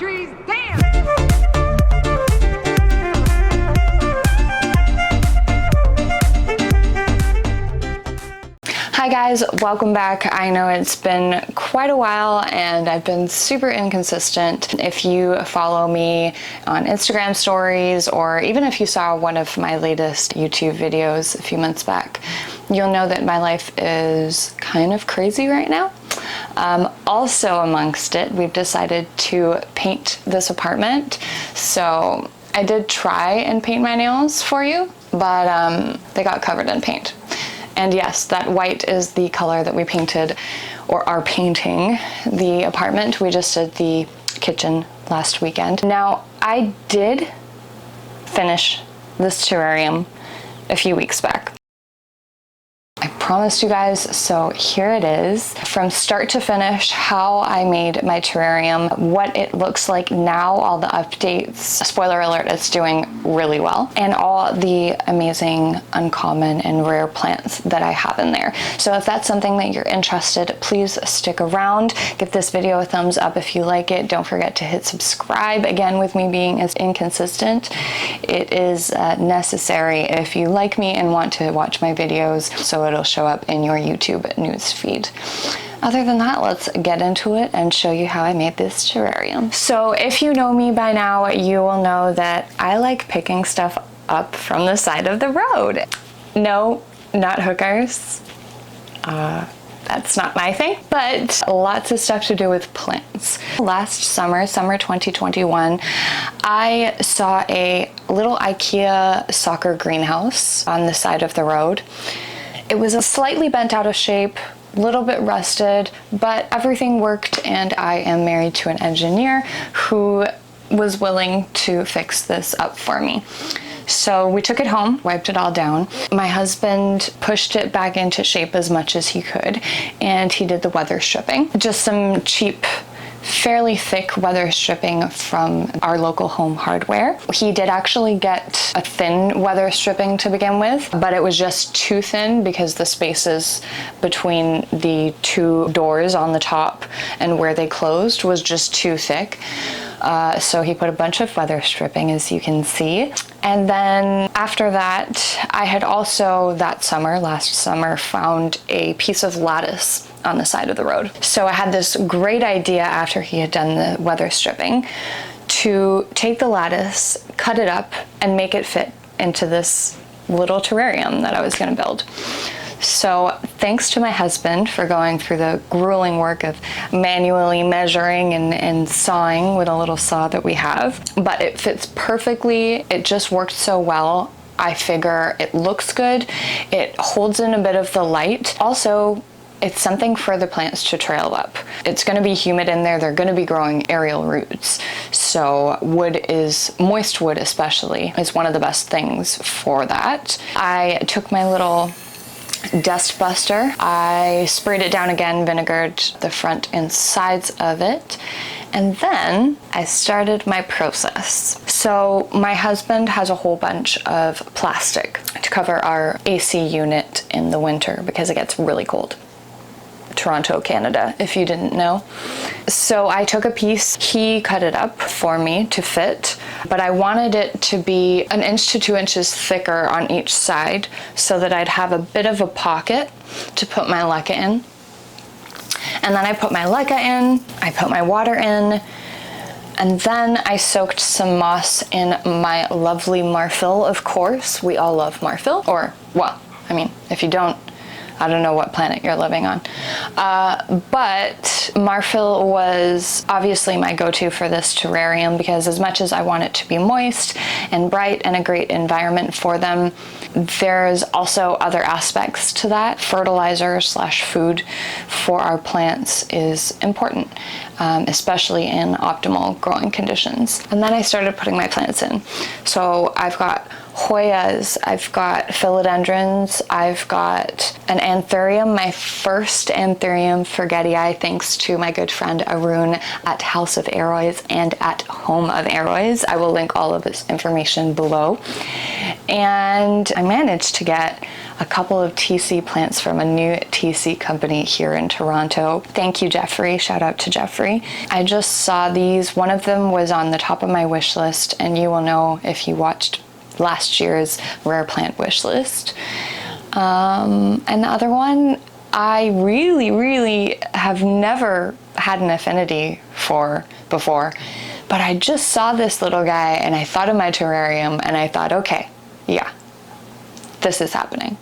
trees, damn! Hi guys, welcome back. I know it's been quite a while and I've been super inconsistent. If you follow me on Instagram stories, or even if you saw one of my latest YouTube videos a few months back, you'll know that my life is kind of crazy right now. Also amongst it, we've decided to paint this apartment. So I did try and paint my nails for you, but they got covered in paint. And yes, that white is the color that we painted or are painting the apartment. We just did the kitchen last weekend. Now, I did finish this terrarium a few weeks back. I promised you guys, so here it is. From start to finish, how I made my terrarium, what it looks like now, all the updates. Spoiler alert, it's doing really well. And all the amazing, uncommon, and rare plants that I have in there. So if that's something that you're interested, please stick around. Give this video a thumbs up if you like it. Don't forget to hit subscribe. Again, with me being as inconsistent, it is necessary if you like me and want to watch my videos, so it'll show up in your YouTube news feed. Other than that, let's get into it and show you how I made this terrarium. So if you know me by now, you will know that I like picking stuff up from the side of the road. No, not hookers. That's not my thing, but lots of stuff to do with plants. Last summer, summer 2021, I saw a little Ikea SOCKER greenhouse on the side of the road. It was a slightly bent out of shape, a little bit rusted, but everything worked, and I am married to an engineer who was willing to fix this up for me. So we took it home, wiped it all down. My husband pushed it back into shape as much as he could, and he did the weather stripping. Just some cheap, fairly thick weather stripping from our local home hardware. He did actually get a thin weather stripping to begin with, but it was just too thin because the spaces between the two doors on the top and where they closed was just too thick. So he put a bunch of weather stripping, as you can see. And then after that, I had also last summer, found a piece of lattice on the side of the road. So I had this great idea after he had done the weather stripping to take the lattice, cut it up, and make it fit into this little terrarium that I was going to build. So thanks to my husband for going through the grueling work of manually measuring and sawing with a little saw that we have. But it fits perfectly. It just worked so well. I figure it looks good. It holds in a bit of the light. Also, it's something for the plants to trail up. It's going to be humid in there. They're going to be growing aerial roots. So moist wood especially, is one of the best things for that. I took my little dust buster. I sprayed it down again, vinegared the front and sides of it, and then I started my process. So my husband has a whole bunch of plastic to cover our AC unit in the winter because it gets really cold. Toronto, Canada, if you didn't know. So I took a piece, he cut it up for me to fit, but I wanted it to be 1 inch to 2 inches thicker on each side so that I'd have a bit of a pocket to put my leca in. And then I put my leca in, I put my water in, and then I soaked some moss in my lovely Marfil, of course. We all love Marfil, or, well, I mean, if you don't, I don't know what planet you're living on. But Marfil was obviously my go-to for this terrarium because as much as I want it to be moist and bright and a great environment for them, there's also other aspects to that. Fertilizer/food for our plants is important, especially in optimal growing conditions. And then I started putting my plants in. So I've got hoyas, I've got philodendrons, I've got an anthurium, my first anthurium forgetii, thanks to my good friend Arun at House of Aroidz and at Home of Aroidz. I will link all of this information below. And I managed to get a couple of TC plants from a new TC company here in Toronto. Thank you, Jeffrey. Shout out to Jeffrey. I just saw these. One of them was on the top of my wish list, and you will know if you watched last year's rare plant wish list. And the other one, I really have never had an affinity for before, but I just saw this little guy and I thought of my terrarium and I thought, okay, yeah, this is happening.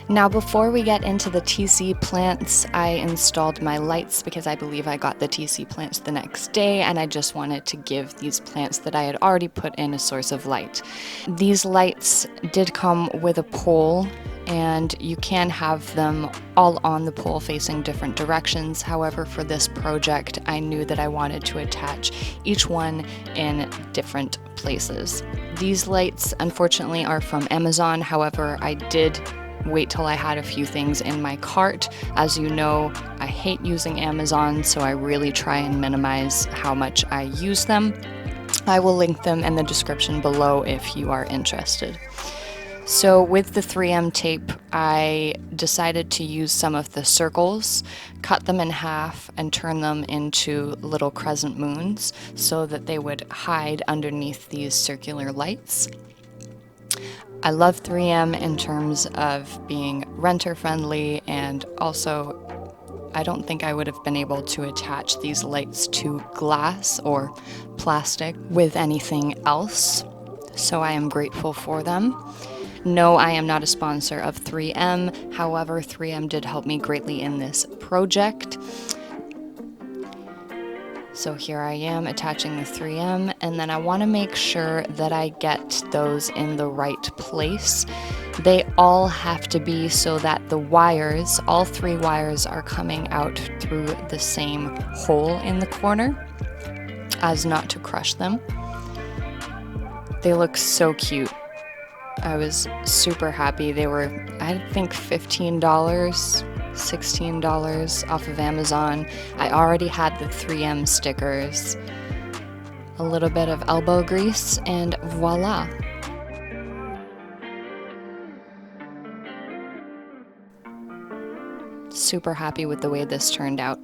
Now before we get into the TC plants, I installed my lights because I believe I got the TC plants the next day and I just wanted to give these plants that I had already put in a source of light. These lights did come with a pole and you can have them all on the pole facing different directions. However, for this project, I knew that I wanted to attach each one in different places. These lights, unfortunately, are from Amazon. However, I did wait till I had a few things in my cart. As you know, I hate using Amazon, so I really try and minimize how much I use them. I will link them in the description below if you are interested. So with the 3M tape, I decided to use some of the circles, cut them in half, and turn them into little crescent moons so that they would hide underneath these circular lights. I love 3M in terms of being renter friendly, and also I don't think I would have been able to attach these lights to glass or plastic with anything else, so I am grateful for them. No, I am not a sponsor of 3M. However, 3M did help me greatly in this project. So here I am attaching the 3M, and then I want to make sure that I get those in the right place. They all have to be so that the wires, all 3 wires, are coming out through the same hole in the corner, as not to crush them. They look so cute. I was super happy. They were, I think, $15, $16 off of Amazon. I already had the 3M stickers, a little bit of elbow grease, and voila. Super happy with the way this turned out.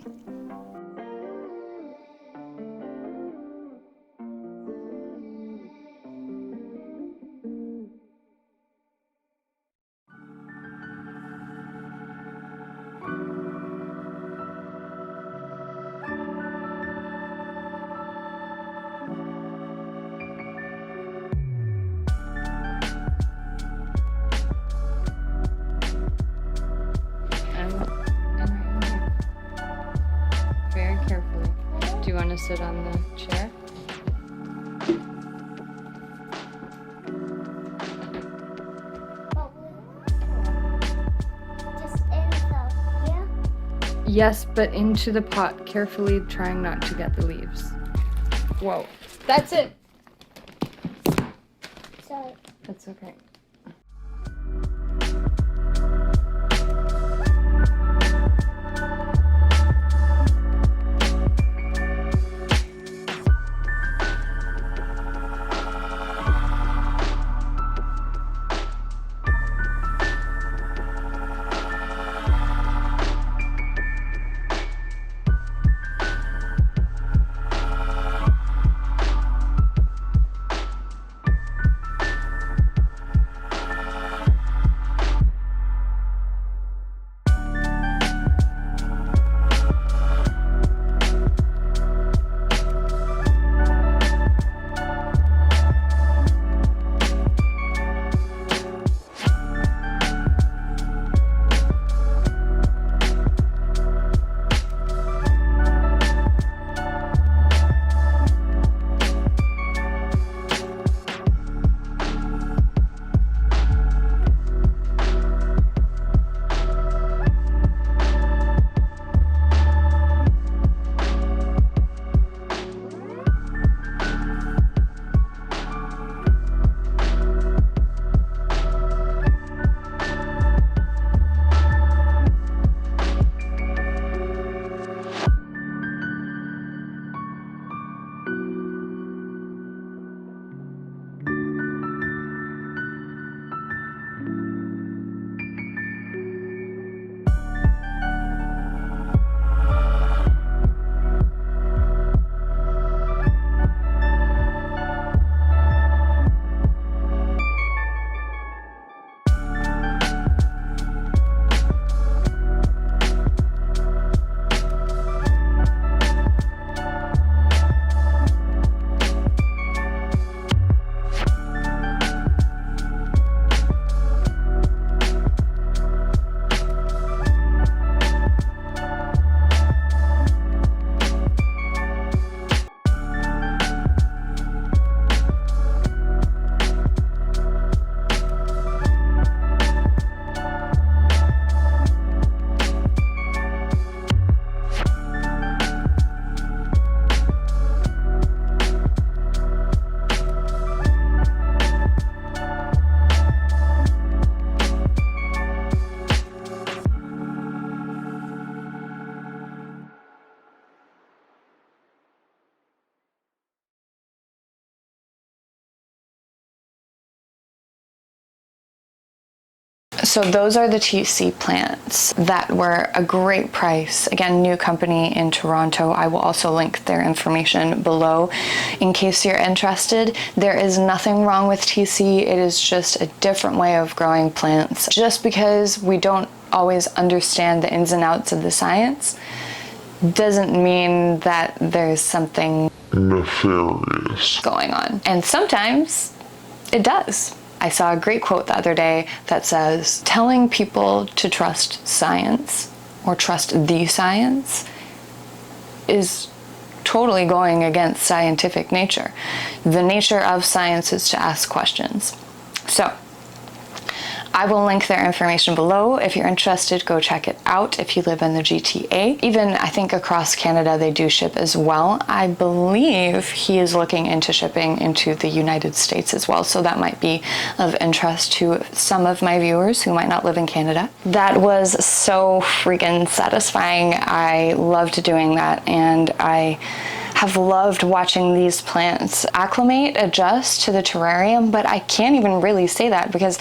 Very carefully. Do you want to sit on the chair? Just in the, yeah? Yes, but into the pot, carefully, trying not to get the leaves. Whoa. That's it! Sorry. That's okay. So those are the TC plants that were a great price. Again, new company in Toronto. I will also link their information below in case you're interested. There is nothing wrong with TC. It is just a different way of growing plants. Just because we don't always understand the ins and outs of the science doesn't mean that there's something nefarious going on. And sometimes it does. I saw a great quote the other day that says, telling people to trust science or trust the science is totally going against scientific nature. The nature of science is to ask questions. So I will link their information below. If you're interested, go check it out if you live in the GTA. Even, I think, across Canada, they do ship as well. I believe he is looking into shipping into the United States as well, so that might be of interest to some of my viewers who might not live in Canada. That was so freaking satisfying. I loved doing that, and I have loved watching these plants acclimate, adjust to the terrarium, but I can't even really say that because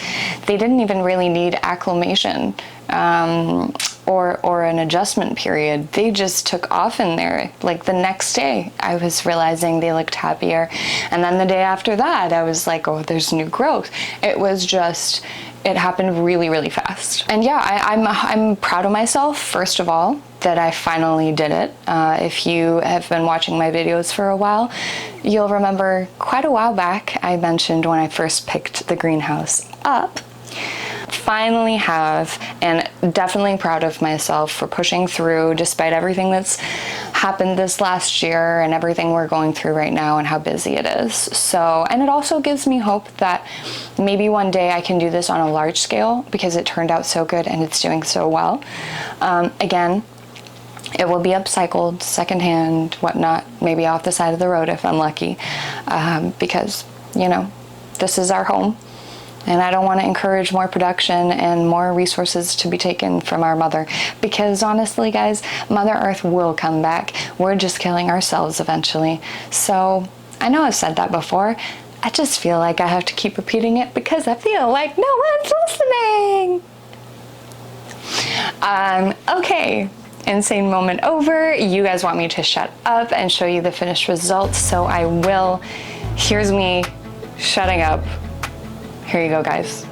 they didn't even really need acclimation or an adjustment period. They just took off in there. Like the next day, I was realizing they looked happier. And then the day after that, I was like, oh, there's new growth. It was just, it happened really, really fast. And yeah, I'm proud of myself, first of all, that I finally did it. If you have been watching my videos for a while, you'll remember quite a while back I mentioned when I first picked the greenhouse up. Finally have, and definitely proud of myself for pushing through despite everything that's happened this last year and everything we're going through right now and how busy it is. So, and it also gives me hope that maybe one day I can do this on a large scale because it turned out so good and it's doing so well. Again, it will be upcycled, secondhand, whatnot, maybe off the side of the road if I'm lucky, because, you know, this is our home. And I don't want to encourage more production and more resources to be taken from our mother. Because honestly, guys, Mother Earth will come back. We're just killing ourselves eventually. So I know I've said that before. I just feel like I have to keep repeating it because I feel like no one's listening. Okay. Insane moment over. You guys want me to shut up and show you the finished results, so I will. Here's me shutting up. Here you go, guys.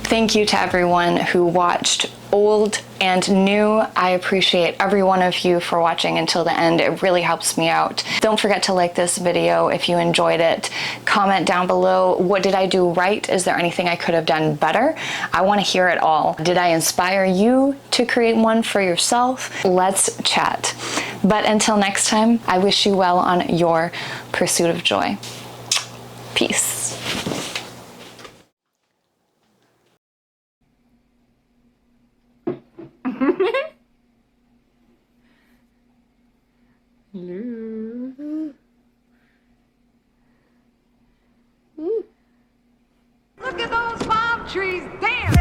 Thank you to everyone who watched old and new. I appreciate every one of you for watching until the end. It really helps me out. Don't forget to like this video if you enjoyed it. Comment down below, what did I do right? Is there anything I could have done better? I want to hear it all. Did I inspire you to create one for yourself? Let's chat. But until next time, I wish you well on your pursuit of joy. Peace. Look at those palm trees, damn!